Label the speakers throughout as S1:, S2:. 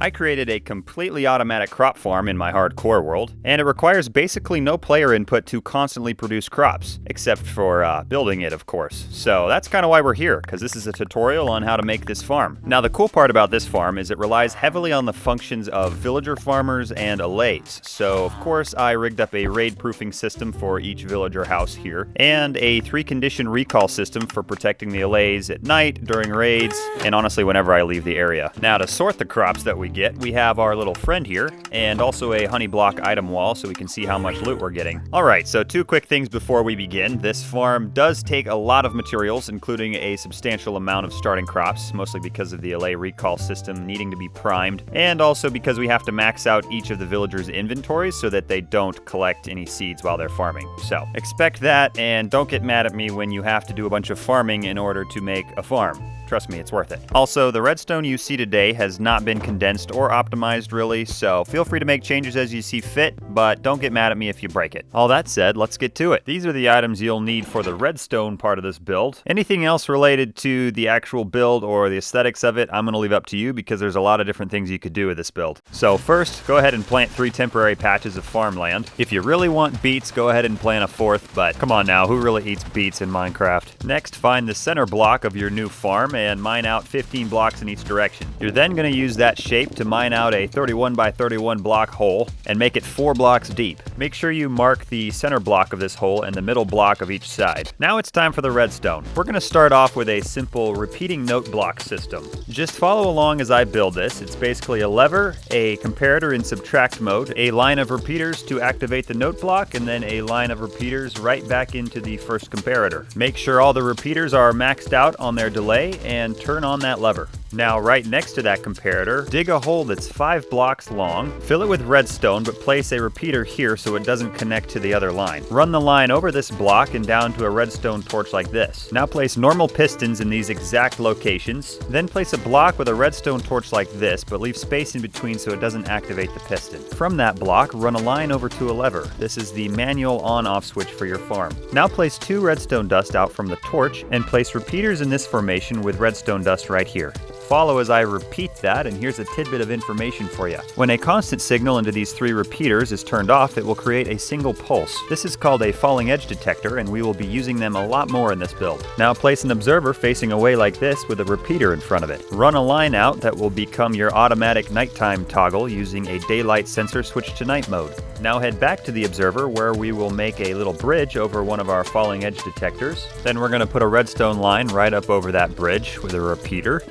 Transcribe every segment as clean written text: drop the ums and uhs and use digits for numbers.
S1: I created a completely automatic crop farm in my hardcore world, and it requires basically no player input to constantly produce crops, except for building it, of course. So that's kind of why we're here, because this is a tutorial on how to make this farm. Now the cool part about this farm is it relies heavily on the functions of villager farmers and allays. So of course I rigged up a raid proofing system for each villager house here, and a 3-condition recall system for protecting the allays at night, during raids, and honestly whenever I leave the area. Now to sort the crops that we get, we have our little friend here, and also a honey block item wall so we can see how much loot we're getting. Alright, so 2 quick things before we begin. This farm does take a lot of materials, including a substantial amount of starting crops, mostly because of the Allay recall system needing to be primed, and also because we have to max out each of the villagers' inventories so that they don't collect any seeds while they're farming. So expect that, and don't get mad at me when you have to do a bunch of farming in order to make a farm. Trust me, it's worth it. Also, the redstone you see today has not been condensed or optimized really, so feel free to make changes as you see fit, but don't get mad at me if you break it. All that said, let's get to it. These are the items you'll need for the redstone part of this build. Anything else related to the actual build or the aesthetics of it, I'm gonna leave up to you because there's a lot of different things you could do with this build. So first, go ahead and plant 3 temporary patches of farmland. If you really want beets, go ahead and plant a 4th, but come on now, who really eats beets in Minecraft? Next, find the center block of your new farm and mine out 15 blocks in each direction. You're then going to use that shape to mine out a 31 by 31 block hole and make it 4 blocks deep. Make sure you mark the center block of this hole and the middle block of each side. Now it's time for the redstone. We're going to start off with a simple repeating note block system. Just follow along as I build this. It's basically a lever, a comparator in subtract mode, a line of repeaters to activate the note block, and then a line of repeaters right back into the first comparator. Make sure all the repeaters are maxed out on their delay and turn on that lever. Now right next to that comparator, dig a hole that's 5 blocks long, fill it with redstone, but place a repeater here so it doesn't connect to the other line. Run the line over this block and down to a redstone torch like this. Now place normal pistons in these exact locations, then place a block with a redstone torch like this, but leave space in between so it doesn't activate the piston. From that block, run a line over to a lever. This is the manual on-off switch for your farm. Now place 2 redstone dust out from the torch and place repeaters in this formation with redstone dust right here. Follow as I repeat that, and here's a tidbit of information for you. When a constant signal into these 3 repeaters is turned off, it will create a single pulse. This is called a falling edge detector, and we will be using them a lot more in this build. Now place an observer facing away like this with a repeater in front of it. Run a line out that will become your automatic nighttime toggle using a daylight sensor switch to night mode. Now head back to the observer where we will make a little bridge over one of our falling edge detectors. Then we're going to put a redstone line right up over that bridge with a repeater,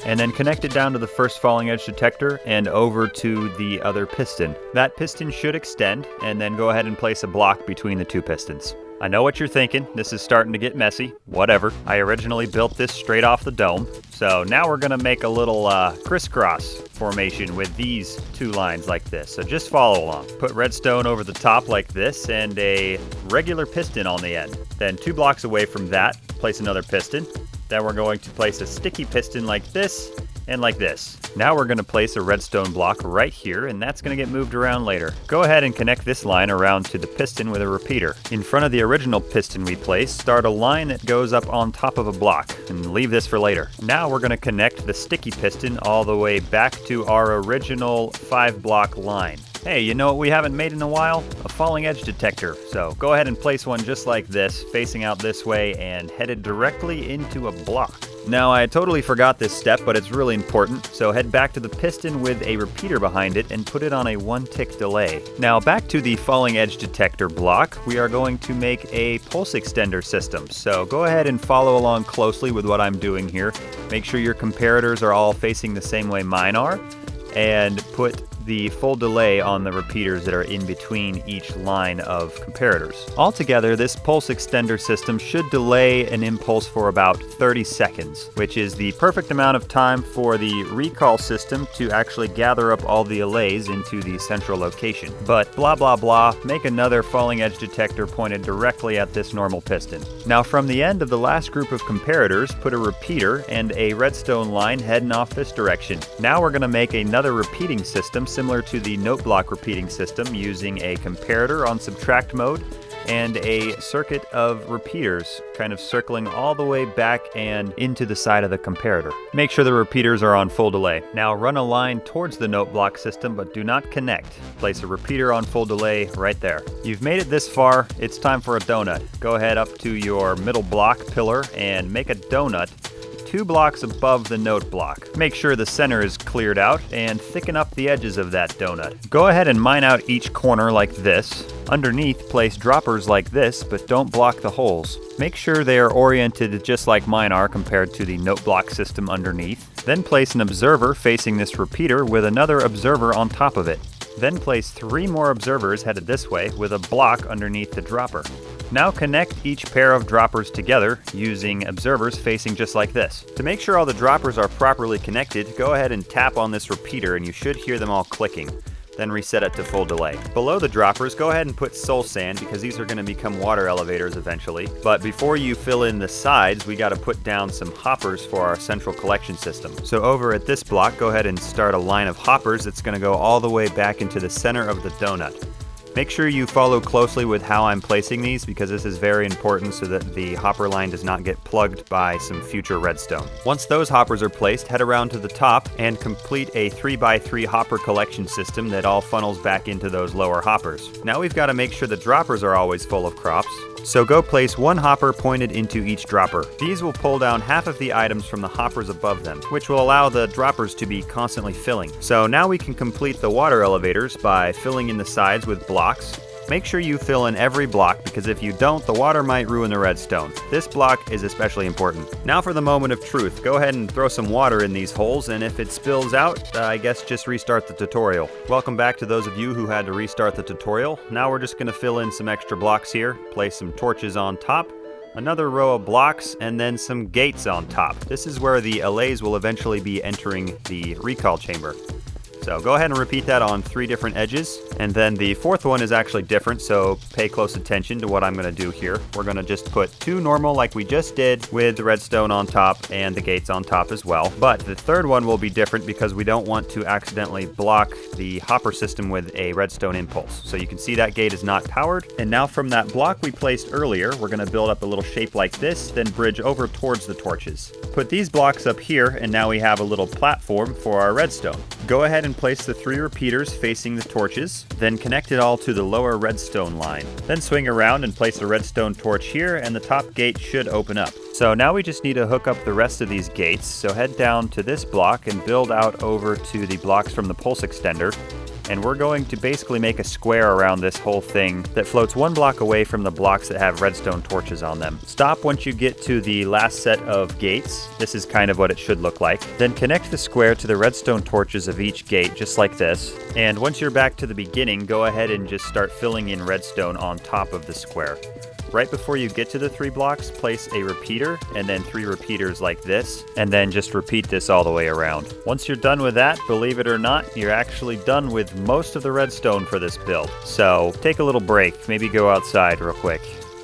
S1: and then connect it down to the first falling edge detector and over to the other piston. That piston should extend, and then go ahead and place a block between the 2 pistons. I know what you're thinking, this is starting to get messy. Whatever, I originally built this straight off the dome. So now we're gonna make a little crisscross formation with these 2 lines like this. So just follow along. Put redstone over the top like this and a regular piston on the end. Then 2 blocks away from that, place another piston. Then we're going to place a sticky piston like this and like this. Now we're going to place a redstone block right here, and that's going to get moved around later. Go ahead and connect this line around to the piston with a repeater. In front of the original piston we placed, start a line that goes up on top of a block, and leave this for later. Now we're going to connect the sticky piston all the way back to our original 5 block line. Hey, you know what we haven't made in a while? A falling edge detector. So go ahead and place one just like this, facing out this way and headed directly into a block. Now I totally forgot this step, but it's really important. So head back to the piston with a repeater behind it and put it on a 1-tick delay. Now back to the falling edge detector block, we are going to make a pulse extender system. So go ahead and follow along closely with what I'm doing here. Make sure your comparators are all facing the same way mine are, and put the full delay on the repeaters that are in between each line of comparators. Altogether, this pulse extender system should delay an impulse for about 30 seconds, which is the perfect amount of time for the recall system to actually gather up all the allays into the central location. But blah blah blah, make another falling edge detector pointed directly at this normal piston. Now from the end of the last group of comparators, put a repeater and a redstone line heading off this direction. Now we're going to make another repeating system similar to the note block repeating system using a comparator on subtract mode, and a circuit of repeaters kind of circling all the way back and into the side of the comparator. Make sure the repeaters are on full delay. Now run a line towards the note block system, but do not connect. Place a repeater on full delay right there. You've made it this far, it's time for a donut. Go ahead up to your middle block pillar and make a donut 2 blocks above the note block. Make sure the center is cleared out and thicken up the edges of that donut. Go ahead and mine out each corner like this. Underneath, place droppers like this, but don't block the holes. Make sure they are oriented just like mine are compared to the note block system underneath. Then place an observer facing this repeater with another observer on top of it. Then place 3 more observers headed this way with a block underneath the dropper. Now connect each pair of droppers together using observers facing just like this. To make sure all the droppers are properly connected, go ahead and tap on this repeater and you should hear them all clicking. Then reset it to full delay. Below the droppers, go ahead and put soul sand because these are going to become water elevators eventually. But before you fill in the sides, we got to put down some hoppers for our central collection system. So over at this block, go ahead and start a line of hoppers that's going to go all the way back into the center of the donut. Make sure you follow closely with how I'm placing these because this is very important so that the hopper line does not get plugged by some future redstone. Once those hoppers are placed, head around to the top and complete a 3x3 hopper collection system that all funnels back into those lower hoppers. Now we've got to make sure the droppers are always full of crops. So go place 1 hopper pointed into each dropper. These will pull down half of the items from the hoppers above them, which will allow the droppers to be constantly filling. So now we can complete the water elevators by filling in the sides with blocks. Make sure you fill in every block because if you don't, the water might ruin the redstone. This block is especially important. Now for the moment of truth. Go ahead and throw some water in these holes, and if it spills out, I guess just restart the tutorial. Welcome back to those of you who had to restart the tutorial. Now we're just going to fill in some extra blocks here, place some torches on top, another row of blocks, and then some gates on top. This is where the allays will eventually be entering the recall chamber. So go ahead and repeat that on 3 different edges. And then the 4th one is actually different, so pay close attention to what I'm going to do here. We're going to just put 2 normal like we just did with the redstone on top and the gates on top as well. But the 3rd one will be different because we don't want to accidentally block the hopper system with a redstone impulse. So you can see that gate is not powered. And now from that block we placed earlier, we're going to build up a little shape like this, then bridge over towards the torches. Put these blocks up here, and now we have a little platform for our redstone. Go ahead and place the 3 repeaters facing the torches, then connect it all to the lower redstone line. Then swing around and place a redstone torch here, and the top gate should open up. So now we just need to hook up the rest of these gates, so head down to this block and build out over to the blocks from the pulse extender. And we're going to basically make a square around this whole thing that floats 1 block away from the blocks that have redstone torches on them. Stop once you get to the last set of gates. This is kind of what it should look like. Then connect the square to the redstone torches of each gate, just like this. And once you're back to the beginning, go ahead and just start filling in redstone on top of the square. Right before you get to the 3 blocks, place a repeater and then 3 repeaters like this, and then just repeat this all the way around. Once you're done with that, believe it or not, you're actually done with most of the redstone for this build. So take a little break, maybe go outside real quick.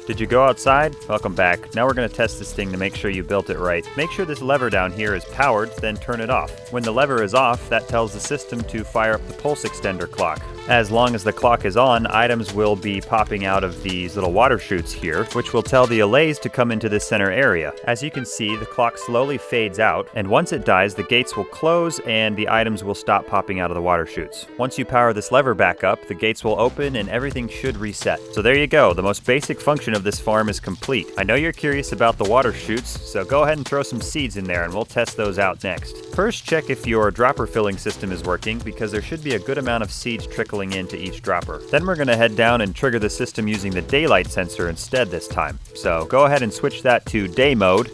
S1: Did you go outside? Welcome back. Now we're going to test this thing to make sure you built it right. Make sure this lever down here is powered, then turn it off. When the lever is off, that tells the system to fire up the pulse extender clock. As long as the clock is on, items will be popping out of these little water chutes here, which will tell the allays to come into this center area. As you can see, the clock slowly fades out, and once it dies, the gates will close and the items will stop popping out of the water chutes. Once you power this lever back up, the gates will open and everything should reset. So there you go, the most basic function of this farm is complete. I know you're curious about the water chutes, so go ahead and throw some seeds in there and we'll test those out next. First, check if your dropper filling system is working because there should be a good amount of seeds trickling into each dropper. Then we're going to head down and trigger the system using the daylight sensor instead this time. So go ahead and switch that to day mode,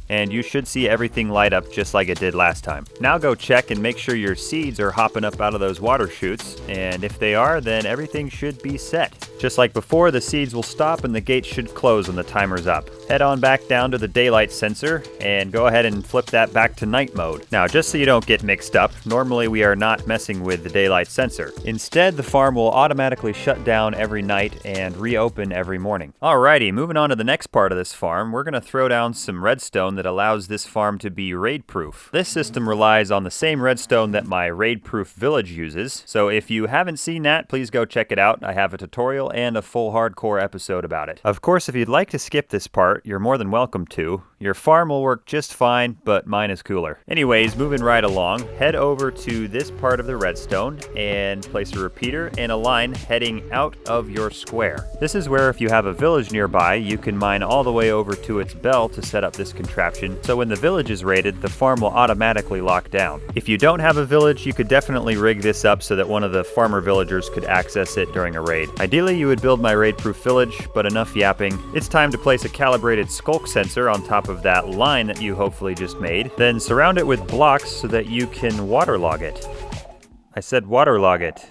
S1: and you should see everything light up just like it did last time. Now go check and make sure your seeds are hopping up out of those water chutes, and if they are, then everything should be set. Just like before, the seeds will stop and the gate should close when the timer's up. head on back down to the daylight sensor and go ahead and flip that back to night mode. Now, just so you don't get mixed up, normally we are not messing with the daylight sensor. Instead, the farm will automatically shut down every night and reopen every morning. Alrighty, moving on to the next part of this farm, we're going to throw down some redstone that allows this farm to be raid-proof. This system relies on the same redstone that my raid-proof village uses, so if you haven't seen that, please go check it out. I have a tutorial and a full hardcore episode about it. Of course, if you'd like to skip this part, you're more than welcome to. Your farm will work just fine, but mine is cooler. Anyways, moving right along, head over to this part of the redstone and place a repeater and a line heading out of your square. This is where if you have a village nearby, you can mine all the way over to its bell to set up this contraption, so when the village is raided, the farm will automatically lock down. If you don't have a village, you could definitely rig this up so that one of the farmer villagers could access it during a raid. Ideally, you would build my raid-proof village, but enough yapping. It's time to place a calibrated skulk sensor on top of that line that you hopefully just made. Then surround it with blocks so that you can waterlog it. I said waterlog it.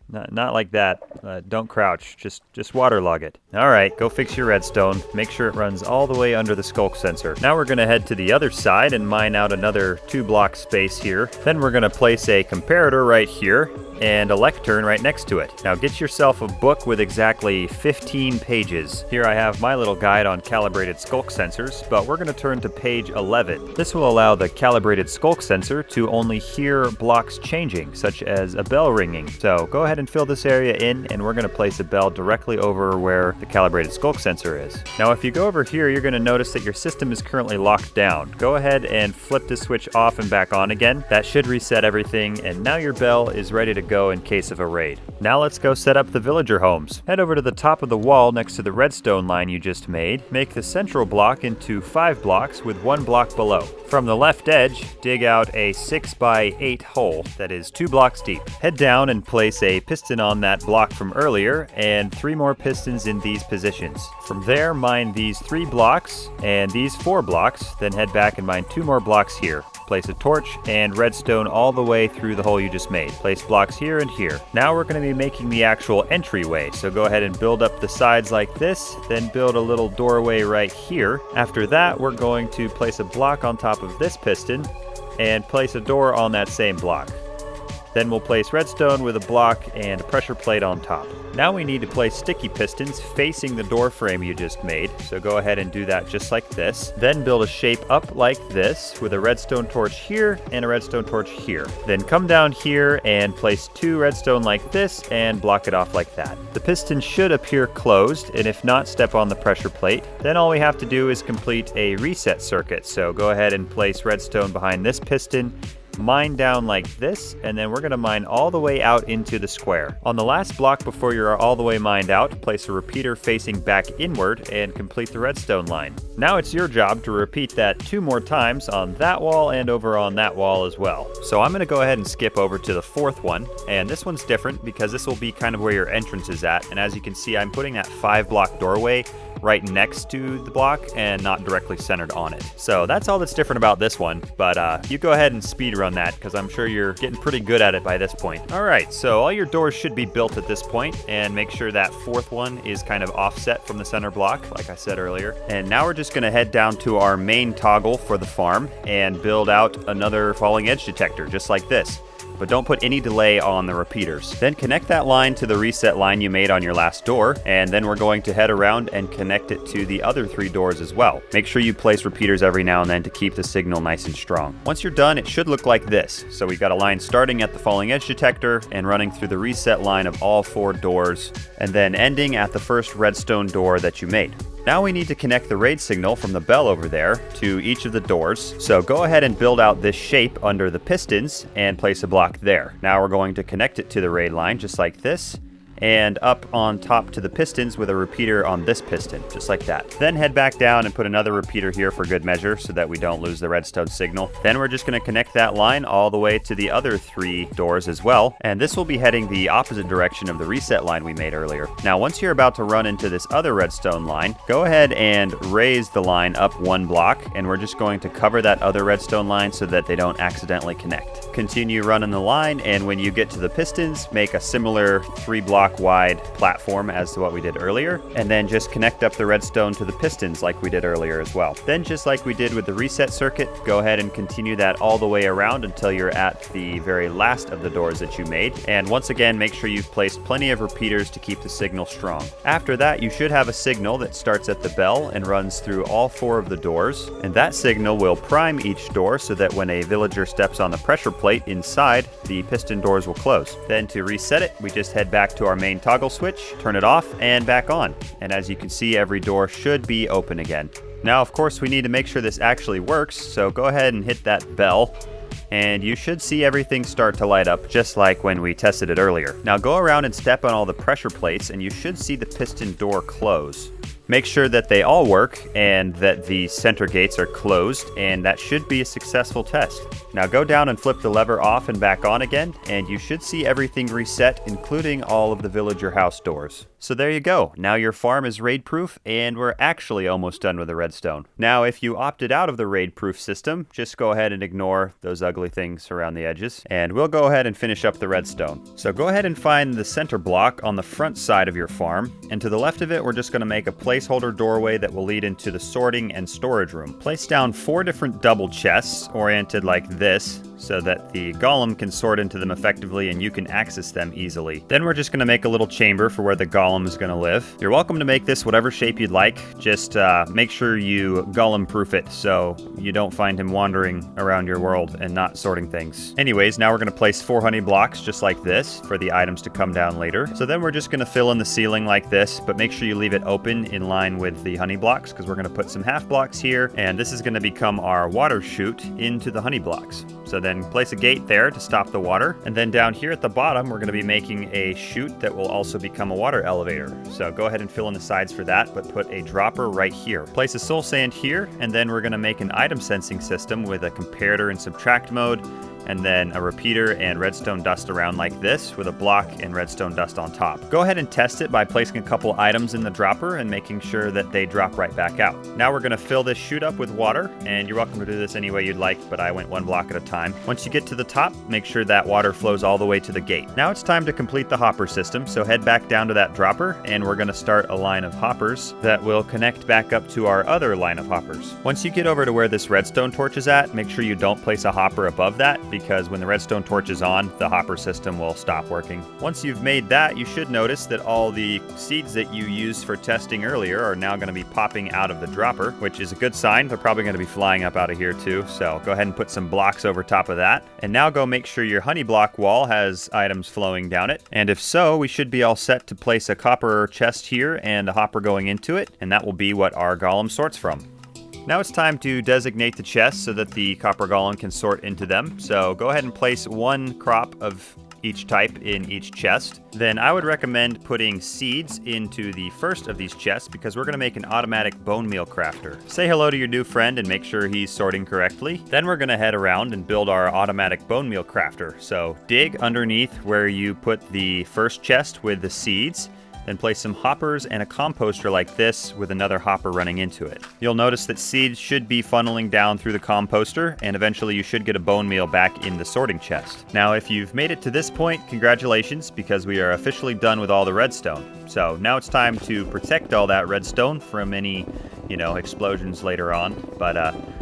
S1: Not like that. Don't crouch. Just waterlog it. Alright, go fix your redstone. Make sure it runs all the way under the skulk sensor. Now we're going to head to the other side and mine out another 2-block space here. Then we're going to place a comparator right here and a lectern right next to it. Now get yourself a book with exactly 15 pages. Here I have my little guide on calibrated skulk sensors, but we're going to turn to page 11. This will allow the calibrated skulk sensor to only hear blocks changing, such as a bell ringing. So go ahead and fill this area in, and we're going to place a bell directly over where the calibrated skulk sensor is. Now if you go over here, you're going to notice that your system is currently locked down. Go ahead and flip the switch off and back on again. That should reset everything, and now your bell is ready to go in case of a raid. Now let's go set up the villager homes. Head over to the top of the wall next to the redstone line you just made. Make the central block into 5 blocks with 1 block below. From the left edge, dig out a 6x8 hole that is 2 blocks deep. Head down and place a piston on that block from earlier and 3 more pistons in these positions. From there, mine these 3 blocks and these 4 blocks, then head back and mine 2 more blocks here. Place a torch and redstone all the way through the hole you just made. Place blocks here and here. Now we're going to be making the actual entryway, so go ahead and build up the sides like this, then build a little doorway right here. After that, we're going to place a block on top of this piston and place a door on that same block. Then we'll place redstone with a block and a pressure plate on top. Now we need to place sticky pistons facing the door frame you just made, so go ahead and do that just like this. Then build a shape up like this with a redstone torch here and a redstone torch here. Then come down here and place 2 redstone like this and block it off like that. The piston should appear closed, and if not, step on the pressure plate. Then all we have to do is complete a reset circuit, so go ahead and place redstone behind this piston, mine down like this, and then we're going to mine all the way out into the square. On the last block before you're all the way mined out, place a repeater facing back inward and complete the redstone line. Now it's your job to repeat that 2 more times on that wall and over on that wall as well. So I'm going to go ahead and skip over to the 4th one, and this one's different because this will be kind of where your entrance is at, and as you can see, I'm putting that 5-block doorway right next to the block and not directly centered on it. So that's all that's different about this one, but you go ahead and speed run that because I'm sure you're getting pretty good at it by this point. Alright, so all your doors should be built at this point, and make sure that 4th one is kind of offset from the center block, like I said earlier. And now we're just going to head down to our main toggle for the farm and build out another falling edge detector, just like this. But don't put any delay on the repeaters. Then connect that line to the reset line you made on your last door, and then we're going to head around and connect it to the other 3 doors as well. Make sure you place repeaters every now and then to keep the signal nice and strong. Once you're done, it should look like this. So we've got a line starting at the falling edge detector and running through the reset line of all 4 doors, and then ending at the first redstone door that you made. Now we need to connect the raid signal from the bell over there to each of the doors. So go ahead and build out this shape under the pistons and place a block there. Now we're going to connect it to the raid line just like this, and up on top to the pistons with a repeater on this piston, just like that. Then head back down and put another repeater here for good measure so that we don't lose the redstone signal. Then we're just going to connect that line all the way to the other 3 doors as well, and this will be heading the opposite direction of the reset line we made earlier. Now once you're about to run into this other redstone line, go ahead and raise the line up 1 block, and we're just going to cover that other redstone line so that they don't accidentally connect. Continue running the line, and when you get to the pistons, make a similar 3-block block wide platform as to what we did earlier, and then just connect up the redstone to the pistons like we did earlier as well. Then just like we did with the reset circuit, go ahead and continue that all the way around until you're at the very last of the doors that you made. And once again, make sure you've placed plenty of repeaters to keep the signal strong. After that, you should have a signal that starts at the bell and runs through all 4 of the doors, and that signal will prime each door so that when a villager steps on the pressure plate inside, the piston doors will close. Then to reset it, we just head back to our main toggle switch, turn it off, and back on. And as you can see, every door should be open again. Now, of course, we need to make sure this actually works, so go ahead and hit that bell, and you should see everything start to light up just like when we tested it earlier. Now go around and step on all the pressure plates, and you should see the piston door close. Make sure that they all work and that the center gates are closed, and that should be a successful test. Now go down and flip the lever off and back on again, and you should see everything reset, including all of the villager house doors. So there you go. Now your farm is raid-proof, and we're actually almost done with the redstone. Now if you opted out of the raid-proof system, just go ahead and ignore those ugly things around the edges, and we'll go ahead and finish up the redstone. So go ahead and find the center block on the front side of your farm, and to the left of it, we're just going to make a placeholder doorway that will lead into the sorting and storage room. Place down 4 different double chests oriented like this, so that the golem can sort into them effectively and you can access them easily. Then we're just going to make a little chamber for where the golem is going to live. You're welcome to make this whatever shape you'd like. Just make sure you golem-proof it so you don't find him wandering around your world and not sorting things. Anyways, now we're going to place 4 honey blocks just like this for the items to come down later. So then we're just going to fill in the ceiling like this, but make sure you leave it open in line with the honey blocks, because we're going to put some half blocks here, and this is going to become our water chute into the honey blocks. So then place a gate there to stop the water. And then down here at the bottom, we're going to be making a chute that will also become a water elevator. So go ahead and fill in the sides for that, but put a dropper right here. Place a soul sand here, and then we're going to make an item sensing system with a comparator and subtract mode, and then a repeater and redstone dust around like this with a block and redstone dust on top. Go ahead and test it by placing a couple items in the dropper and making sure that they drop right back out. Now we're going to fill this chute up with water, and you're welcome to do this any way you'd like, but I went 1 block at a time. Once you get to the top, make sure that water flows all the way to the gate. Now it's time to complete the hopper system, so head back down to that dropper, and we're going to start a line of hoppers that will connect back up to our other line of hoppers. Once you get over to where this redstone torch is at, make sure you don't place a hopper above that, because when the redstone torch is on, the hopper system will stop working. Once you've made that, you should notice that all the seeds that you used for testing earlier are now going to be popping out of the dropper, which is a good sign. They're probably going to be flying up out of here too, so go ahead and put some blocks over top of that. And now go make sure your honey block wall has items flowing down it. And if so, we should be all set to place a copper chest here and a hopper going into it, and that will be what our golem sorts from. Now it's time to designate the chests so that the copper golem can sort into them. So go ahead and place 1 crop of each type in each chest. Then I would recommend putting seeds into the first of these chests, because we're going to make an automatic bone meal crafter. Say hello to your new friend and make sure he's sorting correctly. Then we're going to head around and build our automatic bone meal crafter. So dig underneath where you put the first chest with the seeds, then place some hoppers and a composter like this with another hopper running into it. You'll notice that seeds should be funneling down through the composter, and eventually you should get a bone meal back in the sorting chest. Now if you've made it to this point, congratulations, because we are officially done with all the redstone. So now it's time to protect all that redstone from any, explosions later on. But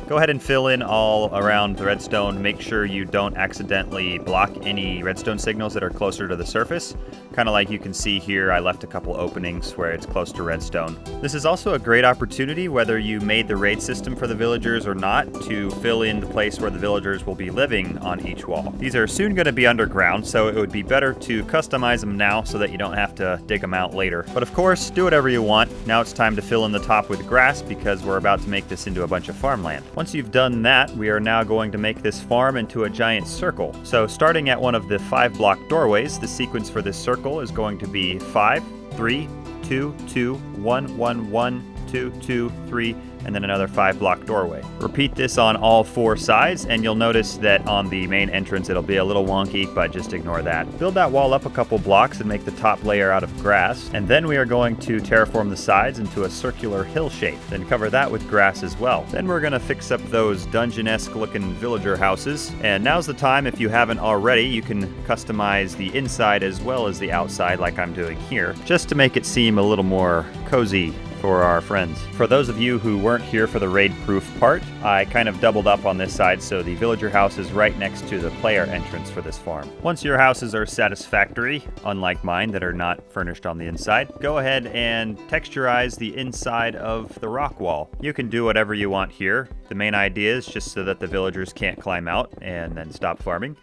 S1: go ahead and fill in all around the redstone. Make sure you don't accidentally block any redstone signals that are closer to the surface. Kind of like you can see here, I left a couple openings where it's close to redstone. This is also a great opportunity, whether you made the raid system for the villagers or not, to fill in the place where the villagers will be living on each wall. These are soon going to be underground, so it would be better to customize them now so that you don't have to dig them out later. But of course, do whatever you want. Now it's time to fill in the top with grass, because we're about to make this into a bunch of farmland. Once you've done that, we are now going to make this farm into a giant circle. So starting at one of the 5 block doorways, the sequence for this circle is going to be 5, 3, 2, 2, 1, 1, 1, 2, 2, 3, and then another 5-block doorway. Repeat this on all 4 sides, and you'll notice that on the main entrance it'll be a little wonky, but just ignore that. Build that wall up a couple blocks and make the top layer out of grass, and then we are going to terraform the sides into a circular hill shape, then cover that with grass as well. Then we're going to fix up those dungeon-esque looking villager houses, and now's the time, if you haven't already, you can customize the inside as well as the outside like I'm doing here, just to make it seem a little more cozy for our friends. For those of you who weren't here for the raid-proof part, I kind of doubled up on this side, so the villager house is right next to the player entrance for this farm. Once your houses are satisfactory, unlike mine that are not furnished on the inside, go ahead and texturize the inside of the rock wall. You can do whatever you want here. The main idea is just so that the villagers can't climb out and then stop farming.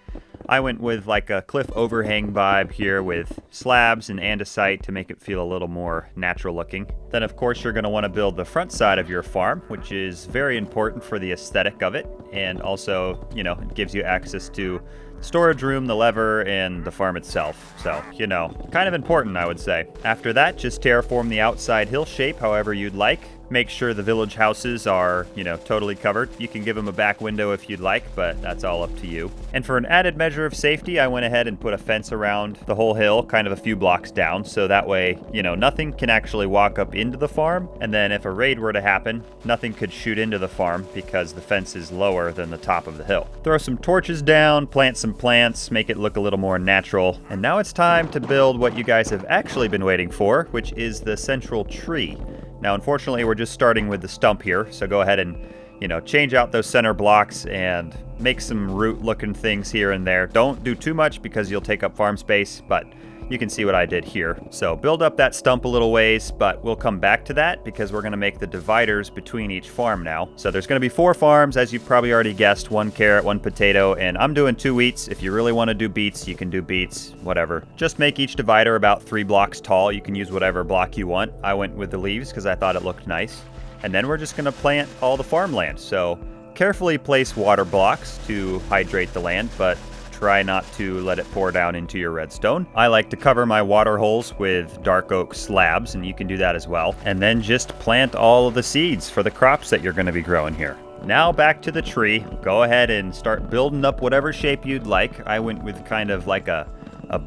S1: I went with like a cliff overhang vibe here with slabs and andesite to make it feel a little more natural looking. Then of course you're going to want to build the front side of your farm, which is very important for the aesthetic of it, and also, you know, it gives you access to the storage room, the lever, and the farm itself. So, you know, kind of important, I would say. After that, just terraform the outside hill shape however you'd like. Make sure the village houses are, you know, totally covered. You can give them a back window if you'd like, but that's all up to you. And for an added measure of safety, I went ahead and put a fence around the whole hill, kind of a few blocks down, so that way, you know, nothing can actually walk up into the farm, and then if a raid were to happen, nothing could shoot into the farm because the fence is lower than the top of the hill. Throw some torches down, plant some plants, make it look a little more natural, and now it's time to build what you guys have actually been waiting for, which is the central tree. Now, unfortunately, we're just starting with the stump here, so go ahead and, you know, change out those center blocks and make some root-looking things here and there. Don't do too much because you'll take up farm space, but you can see what I did here. So build up that stump a little ways, but we'll come back to that because we're going to make the dividers between each farm now. So there's going to be 4 farms, as you've probably already guessed, 1 carrot, 1 potato, and I'm doing 2 wheats. If you really want to do beets, you can do beets, whatever. Just make each divider about 3 blocks tall. You can use whatever block you want. I went with the leaves because I thought it looked nice. And then we're just going to plant all the farmland. So carefully place water blocks to hydrate the land, but try not to let it pour down into your redstone. I like to cover my water holes with dark oak slabs, and you can do that as well. And then just plant all of the seeds for the crops that you're going to be growing here. Now back to the tree. Go ahead and start building up whatever shape you'd like. I went with kind of like a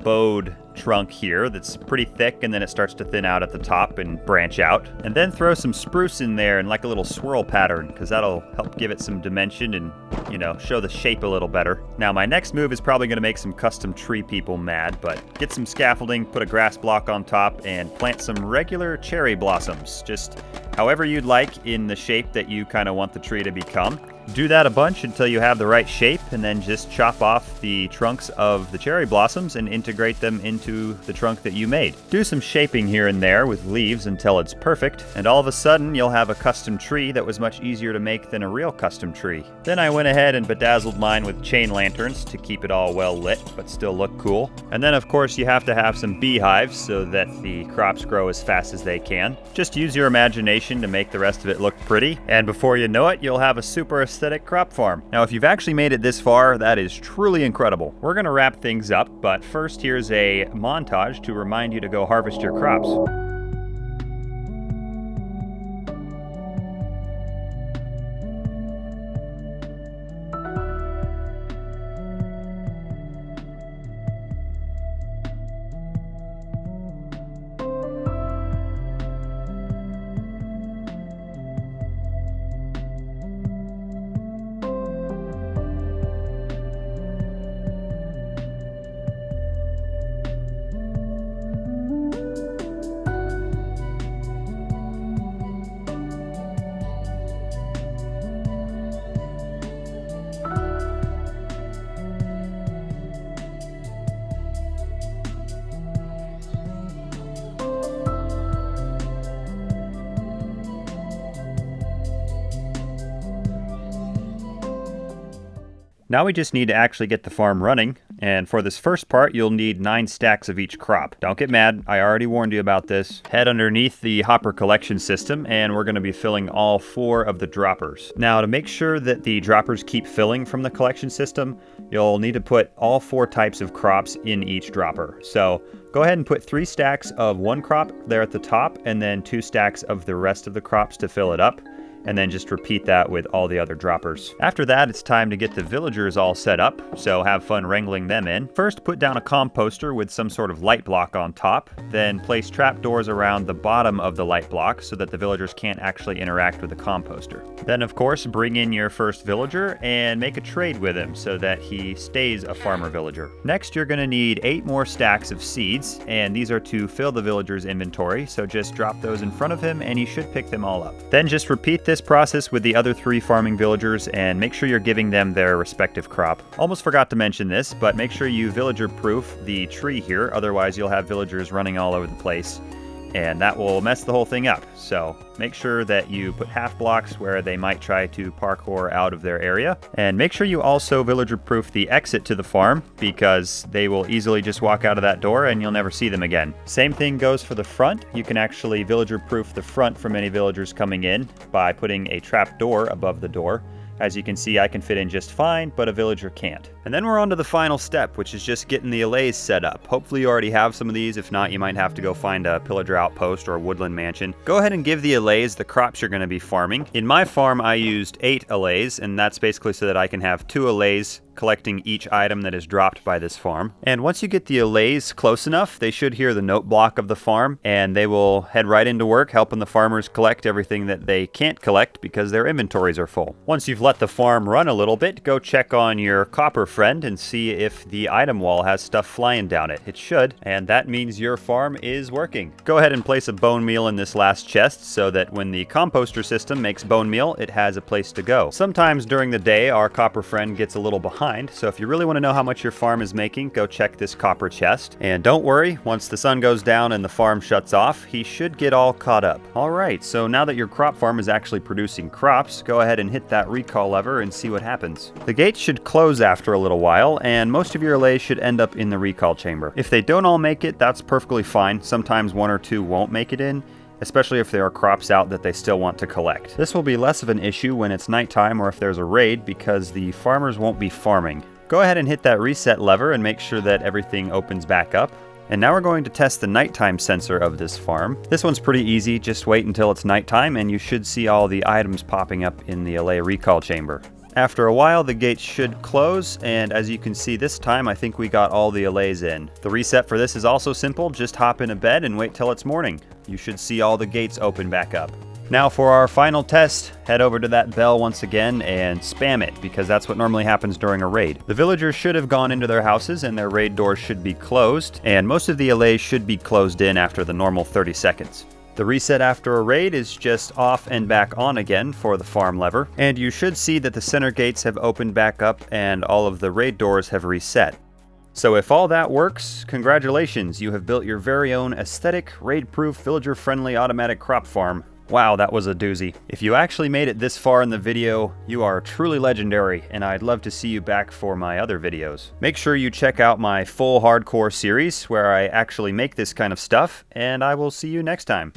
S1: bowed trunk here that's pretty thick, and then it starts to thin out at the top and branch out. And then throw some spruce in there and like a little swirl pattern, because that'll help give it some dimension and, you know, show the shape a little better. Now my next move is probably going to make some custom tree people mad, but get some scaffolding, put a grass block on top, and plant some regular cherry blossoms, just however you'd like in the shape that you kind of want the tree to become. Do that a bunch until you have the right shape, and then just chop off the trunks of the cherry blossoms and integrate them into the trunk that you made. Do some shaping here and there with leaves until it's perfect, and all of a sudden you'll have a custom tree that was much easier to make than a real custom tree. Then I went ahead and bedazzled mine with chain lanterns to keep it all well lit but still look cool. And then of course you have to have some beehives so that the crops grow as fast as they can. Just use your imagination to make the rest of it look pretty, and before you know it, you'll have a super aesthetic crop farm. Now, if you've actually made it this far, that is truly incredible. We're going to wrap things up, but first here's a montage to remind you to go harvest your crops. Now we just need to actually get the farm running. And for this first part, you'll need 9 stacks of each crop. Don't get mad, I already warned you about this. Head underneath the hopper collection system, and we're going to be filling all 4 of the droppers. Now, to make sure that the droppers keep filling from the collection system, you'll need to put all 4 types of crops in each dropper. So go ahead and put 3 stacks of one crop there at the top, and then 2 stacks of the rest of the crops to fill it up. And then just repeat that with all the other droppers. After that, it's time to get the villagers all set up, so have fun wrangling them in. First, put down a composter with some sort of light block on top, then place trapdoors around the bottom of the light block so that the villagers can't actually interact with the composter. Then, of course, bring in your first villager and make a trade with him so that he stays a farmer villager. Next, you're going to need 8 more stacks of seeds, and these are to fill the villager's inventory, so just drop those in front of him and he should pick them all up. Then just repeat this process with the other 3 farming villagers and make sure you're giving them their respective crop. Almost forgot to mention this, but make sure you villager proof the tree here, otherwise you'll have villagers running all over the place and that will mess the whole thing up. So make sure that you put half blocks where they might try to parkour out of their area, and make sure you also villager proof the exit to the farm because they will easily just walk out of that door and you'll never see them again. Same thing goes for the front. You can actually villager proof the front from any villagers coming in by putting a trap door above the door. As you can see, I can fit in just fine, but a villager can't. And then we're on to the final step, which is just getting the allays set up. Hopefully you already have some of these. If not, you might have to go find a pillager outpost or a woodland mansion. Go ahead and give the allays the crops you're going to be farming. In my farm, I used 8 allays, and that's basically so that I can have 2 allays collecting each item that is dropped by this farm. And once you get the allays close enough, they should hear the note block of the farm, and they will head right into work helping the farmers collect everything that they can't collect because their inventories are full. Once you've let the farm run a little bit, go check on your copper friend and see if the item wall has stuff flying down it. It should, and that means your farm is working. Go ahead and place a bone meal in this last chest so that when the composter system makes bone meal, it has a place to go. Sometimes during the day, our copper friend gets a little behind, so if you really want to know how much your farm is making, go check this copper chest. And don't worry, once the sun goes down and the farm shuts off, he should get all caught up. Alright, so now that your crop farm is actually producing crops, go ahead and hit that recall lever and see what happens. The gates should close after a little while, and most of your allays should end up in the recall chamber. If they don't all make it, that's perfectly fine. Sometimes 1 or 2 won't make it in, especially if there are crops out that they still want to collect. This will be less of an issue when it's nighttime or if there's a raid because the farmers won't be farming. Go ahead and hit that reset lever and make sure that everything opens back up. And now we're going to test the nighttime sensor of this farm. This one's pretty easy, just wait until it's nighttime and you should see all the items popping up in the Allay recall chamber. After a while, the gates should close, and as you can see this time, I think we got all the allays in. The reset for this is also simple, just hop in a bed and wait till it's morning. You should see all the gates open back up. Now for our final test, head over to that bell once again and spam it, because that's what normally happens during a raid. The villagers should have gone into their houses and their raid doors should be closed, and most of the allays should be closed in after the normal 30 seconds. The reset after a raid is just off and back on again for the farm lever, and you should see that the center gates have opened back up and all of the raid doors have reset. So if all that works, congratulations, you have built your very own aesthetic, raid-proof, villager-friendly automatic crop farm. Wow, that was a doozy. If you actually made it this far in the video, you are truly legendary, and I'd love to see you back for my other videos. Make sure you check out my full hardcore series, where I actually make this kind of stuff, and I will see you next time.